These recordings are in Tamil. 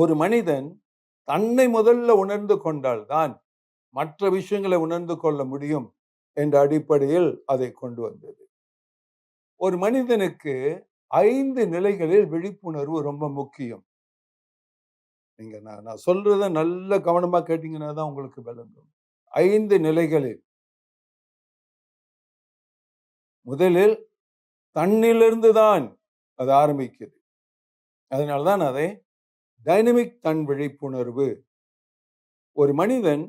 ஒரு மனிதன் தன்னை முதல்ல உணர்ந்து கொண்டால்தான் மற்ற விஷயங்களை உணர்ந்து கொள்ள முடியும் என்ற அடிப்படையில் அதை கொண்டு வந்தது. ஒரு மனிதனுக்கு 5 நிலைகளில் விழிப்புணர்வு ரொம்ப முக்கியம். நீங்க நான் நான் சொல்றத நல்ல கவனமா கேட்டீங்கன்னா தான் உங்களுக்கு விளங்கும். 5 நிலைகளில் முதலில் தன்னிலிருந்து தான் அது ஆரம்பிக்குது. அதனால தான் அதை டைனமிக் தன் விழிப்புணர்வு. ஒரு மனிதன்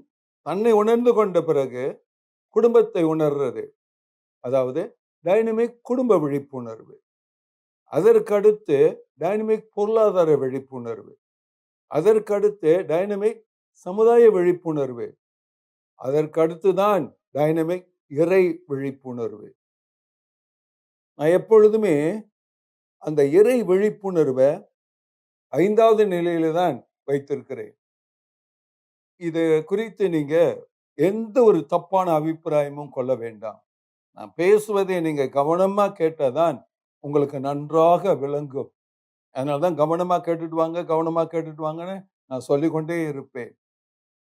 தன்னை உணர்ந்து கொண்ட பிறகு குடும்பத்தை உணர்றது. அதாவது டைனமிக் குடும்ப விழிப்புணர்வு. அதற்கடுத்து டைனமிக் பொருளாதார விழிப்புணர்வு. அதற்கடுத்து டைனமிக் சமுதாய விழிப்புணர்வு. அதற்கடுத்து தான் டைனமிக் இறை விழிப்புணர்வு. நான் எப்பொழுதுமே அந்த இறை விழிப்புணர்வை 5வது நிலையில தான் வைத்திருக்கிறேன். இது குறித்து நீங்க எந்த ஒரு தப்பான அபிப்பிராயமும் கொள்ள வேண்டாம். நான் பேசுவதை நீங்க கவனமா கேட்டாதான் உங்களுக்கு நன்றாக விளங்கும். அதனாலதான் கவனமா கேட்டுட்டு வாங்க, கவனமா கேட்டுட்டு வாங்கன்னு நான் சொல்லிக்கொண்டே இருப்பேன்.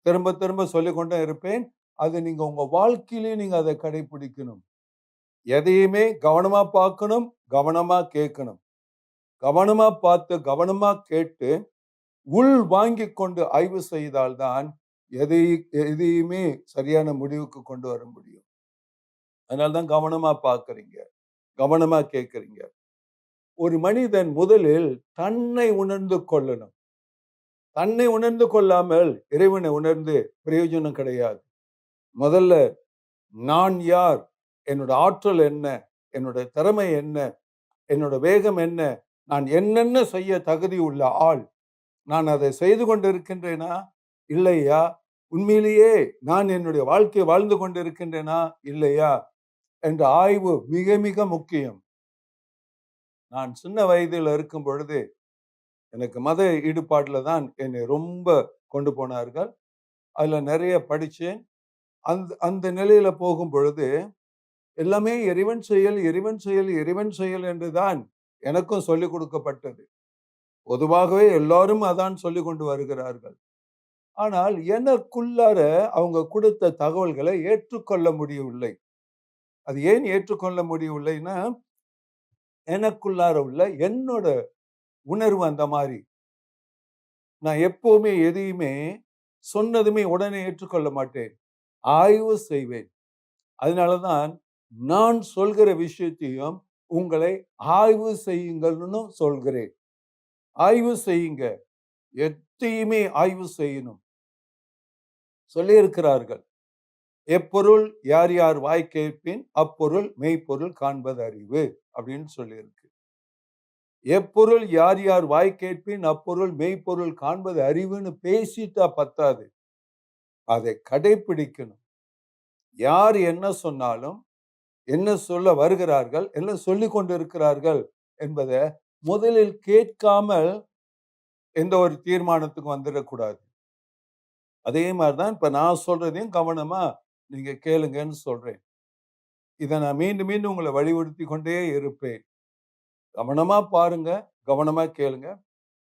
திரும்ப திரும்ப சொல்லிக்கொண்டே இருப்பேன். அது நீங்க உங்க வாழ்க்கையிலேயே நீங்க அதை கடைபிடிக்கணும். எதையுமே கவனமா பார்க்கணும், கவனமா கேட்கணும். கவனமா பார்த்து, கவனமா கேட்டு, உள் வாங்கிக் கொண்டு ஆய்வு செய்தால்தான் எதையுமே சரியான முடிவுக்கு கொண்டு வர முடியும். அதனால்தான் கவனமா பார்க்கிறீங்க, கவனமா கேட்கிறீங்க. ஒரு மனிதன் முதலில் தன்னை உணர்ந்து கொள்ளணும். தன்னை உணர்ந்து கொள்ளாமல் இறைவனை உணர்ந்து பிரயோஜனம் கிடையாது. முதல்ல நான் யார்? என்னோட ஆற்றல் என்ன? என்னோட திறமை என்ன? என்னோட வேகம் என்ன? நான் என்னென்ன செய்ய தகுதி உள்ள ஆள்? நான் அதை செய்து கொண்டிருக்கின்றேனா? இல்லையா? உண்மையிலேயே நான் என்னுடைய வாழ்க்கையை வாழ்ந்து கொண்டிருக்கின்றேனா? இல்லையா? என்ற ஆய்வு மிக மிக முக்கியம். நான் சின்ன வயதில் இருக்கும் பொழுது எனக்கு மத ஈடுபாட்டில் தான் என்னை ரொம்ப கொண்டு போனார்கள். அதுல நிறைய படிச்சேன். அந்த அந்த நிலையில போகும் பொழுது எல்லாமே இறைவன் செயல், இறைவன் செயல், இறைவன் செயல் என்றுதான் எனக்கும் சொல்லிக் கொடுக்கப்பட்டது. பொதுவாகவே எல்லாரும் அதான் சொல்லிக் கொண்டு வருகிறார்கள். ஆனால் எனக்குள்ளார அவங்க கொடுத்த தகவல்களை ஏற்றுக்கொள்ள முடியவில்லை. அது ஏன் ஏற்றுக்கொள்ள முடியவில்லைன்னா, எனக்குள்ளார உள்ள என்னோட உணர்வு அந்த மாதிரி. நான் எப்பவுமே எதையுமே சொன்னதுமே உடனே ஏற்றுக்கொள்ள மாட்டேன். ஆய்வு செய்வேன். அதனாலதான் நான் சொல்கிற விஷயத்தையும் உங்களை ஆய்வு செய்யுங்கள்னு சொல்கிறேன். ஆய்வு செய்யுங்க. எதையுமே ஆய்வு செய்யணும். சொல்லியிருக்கிறார்கள். எப்பொருள் யார் யார் வாய் கேட்பின் அப்பொருள் மெய்ப்பொருள் காண்பது அறிவு அப்படின்னு சொல்லியிருக்கு. எப்பொருள் யார் யார் வாய் கேட்பின் அப்பொருள் மெய்ப்பொருள் காண்பது அறிவுன்னு பேசிட்டா பத்தாது. அதை கடைபிடிக்கணும். யார் என்ன சொன்னாலும், என்ன சொல்ல வருகிறார்கள், என்ன சொல்லிக் கொண்டிருக்கிறார்கள் என்பதை முதலில் கேட்காமல் எந்த ஒரு தீர்மானத்துக்கு வந்துடக்கூடாது. அதே மாதிரிதான் இப்ப நான் சொல்றதையும் கவனமா நீங்க கேளுங்கன்னு சொல்றேன். இதை நான் மீண்டும் மீண்டும் உங்களை வலியுறுத்தி கொண்டே இருப்பேன். கவனமா பாருங்க, கவனமா கேளுங்க.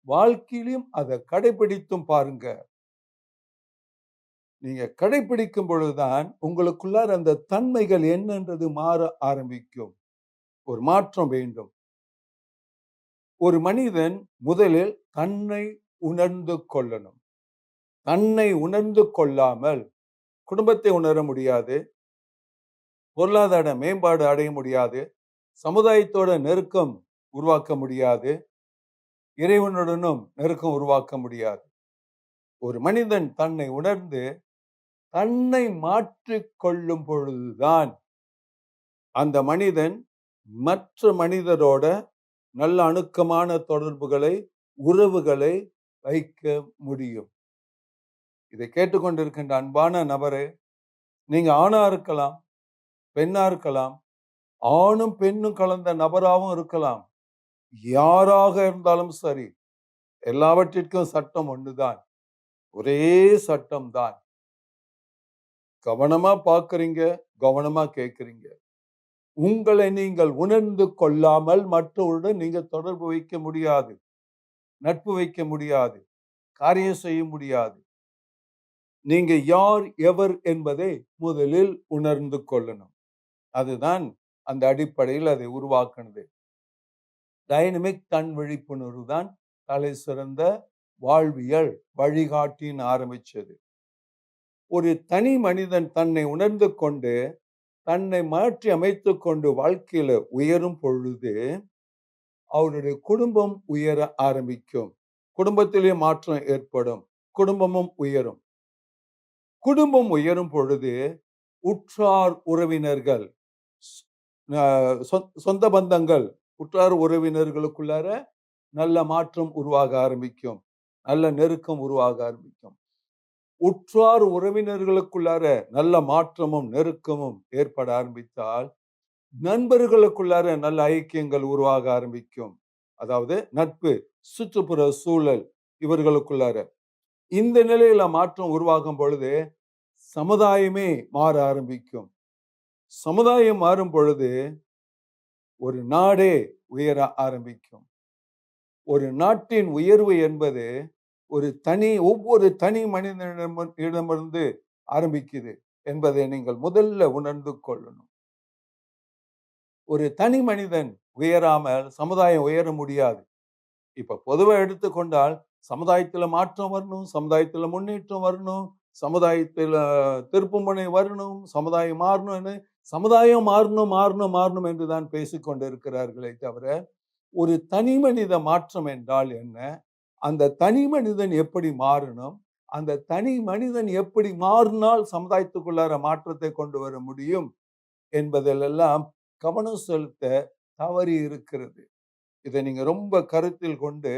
வாழ்க்கையிலும் அதை கடைபிடித்தும் பாருங்க. நீங்க கடைபிடிக்கும் பொழுதுதான் உங்களுக்குள்ளார அந்த தன்மைகள் என்னன்றது மாற ஆரம்பிக்கும். ஒரு மாற்றம் வேண்டும். ஒரு மனிதன் முதலில் தன்னை உணர்ந்து கொள்ளணும். தன்னை உணர்ந்து கொள்ளாமல் குடும்பத்தை உணர முடியாது, பொருளாதார மேம்பாடு அடைய முடியாது, சமுதாயத்தோட நெருக்கம் உருவாக்க முடியாது, இறைவனுடனும் நெருக்கம் உருவாக்க முடியாது. ஒரு மனிதன் தன்னை உணர்ந்து தன்னை மாற்றிக் கொள்ளும் பொழுதுதான் அந்த மனிதன் மற்ற மனிதரோட நல்ல அணுக்கமான தொடர்புகளை, உறவுகளை வைக்க முடியும். இதை கேட்டுக்கொண்டிருக்கின்ற அன்பான நபரே, நீங்க ஆணா இருக்கலாம், பெண்ணா இருக்கலாம், ஆணும் பெண்ணும் கலந்த நபராகவும் இருக்கலாம். யாராக இருந்தாலும் சரி, எல்லாவற்றிற்கும் சட்டம் ஒண்ணுதான். ஒரே சட்டம் தான். கவனமா பார்க்கறீங்க, கவனமா கேட்கிறீங்க. உங்களை நீங்கள் உணர்ந்து கொள்ளாமல் மற்றவருடன் நீங்க தொடர்பு வைக்க முடியாது, நட்பு வைக்க முடியாது, காரியம் செய்ய முடியாது. நீங்க யார் எவர் என்பதை முதலில் உணர்ந்து கொள்ளணும். அதுதான் அந்த அடிப்படையில் அதை உருவாக்குனது. டைனமிக் தன் விழிப்புணர்வு தான் தலை சிறந்த வாழ்வியல் வழிகாட்டின்னு ஆரம்பிச்சது. ஒரு தனி மனிதன் தன்னை உணர்ந்து கொண்டு தன்னை மாற்றி அமைத்துக் கொண்டு வாழ்க்கையில உயரும் பொழுது அவருடைய குடும்பம் உயர ஆரம்பிக்கும். குடும்பத்திலே மாற்றம் ஏற்படும். குடும்பமும் உயரும். குடும்பம் உயரும் பொழுது உற்றார் உறவினர்கள், சொந்த பந்தங்கள், உற்றார் உறவினர்களுக்குள்ளார நல்ல மாற்றம் உருவாக ஆரம்பிக்கும். நல்ல நெருக்கம் உருவாக ஆரம்பிக்கும். உற்றார் உறவினர்களுக்குள்ளார நல்ல மாற்றமும் நெருக்கமும் ஏற்பட ஆரம்பித்தால் நண்பர்களுக்குள்ளார நல்ல ஐக்கியங்கள் உருவாக ஆரம்பிக்கும். அதாவது நட்பு, சுற்றுப்புற சூழல் இவர்களுக்குள்ளார இந்த நிலையில மாற்றம் உருவாகும் பொழுது சமுதாயமே மாற ஆரம்பிக்கும். சமுதாயம் மாறும் பொழுது ஒரு நாடே உயர ஆரம்பிக்கும். ஒரு நாட்டின் உயர்வு என்பது ஒவ்வொரு தனி மனிதனிடமிருந்து ஆரம்பிக்குது என்பதை நீங்கள் முதல்ல உணர்ந்து கொள்ளணும். ஒரு தனி மனிதன் உயராமல் சமுதாயம் உயர முடியாது. இப்ப பொதுவா எடுத்துக்கொண்டால் சமுதாயத்துல மாற்றம் வரணும், சமுதாயத்துல முன்னேற்றம் வரணும், சமுதாயத்துல திருப்புமுனை வரணும், சமுதாயம் மாறணும் என்றுதான் பேசிக்கொண்டு இருக்கிறார்களே தவிர ஒரு தனி மனித மாற்றம் என்றால் என்ன, அந்த தனி மனிதன் எப்படி மாறணும், அந்த தனி மனிதன் எப்படி மாறினால் சமுதாயத்துக்குள்ளார மாற்றத்தை கொண்டு வர முடியும் என்பதிலெல்லாம் கவனம் செலுத்த தவறி இருக்கிறது. இதை நீங்க ரொம்ப கருத்தில் கொண்டு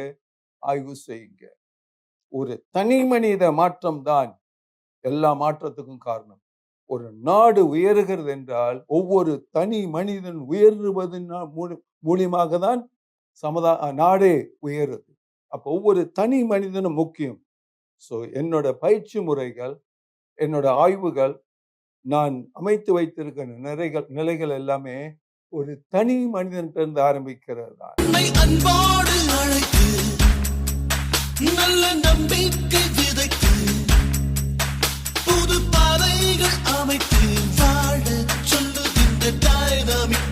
ஆய்வு செய்யுங்க. ஒரு தனி மனித மாற்றம் தான் எல்லா மாற்றத்துக்கும் காரணம். ஒரு நாடு உயர்கிறது என்றால் ஒவ்வொரு தனி மனிதன் உயர்வதன் மூலியமாக தான் நாடே உயருது. அப்போ ஒவ்வொரு தனி மனிதனும் முக்கியம். ஸோ என்னோட பயிற்சி முறைகள், என்னோட ஆய்வுகள், நான் அமைத்து வைத்திருக்கிற நிலைகள் எல்லாமே ஒரு தனி மனிதனிலிருந்து ஆரம்பிக்கிறது தான். அன்பாடு அழைத்து நல்ல நம்பிக்கை விதைத்து புது பாதைகள் அமைத்து வாழ சொல்லுகின்ற டைனமிக்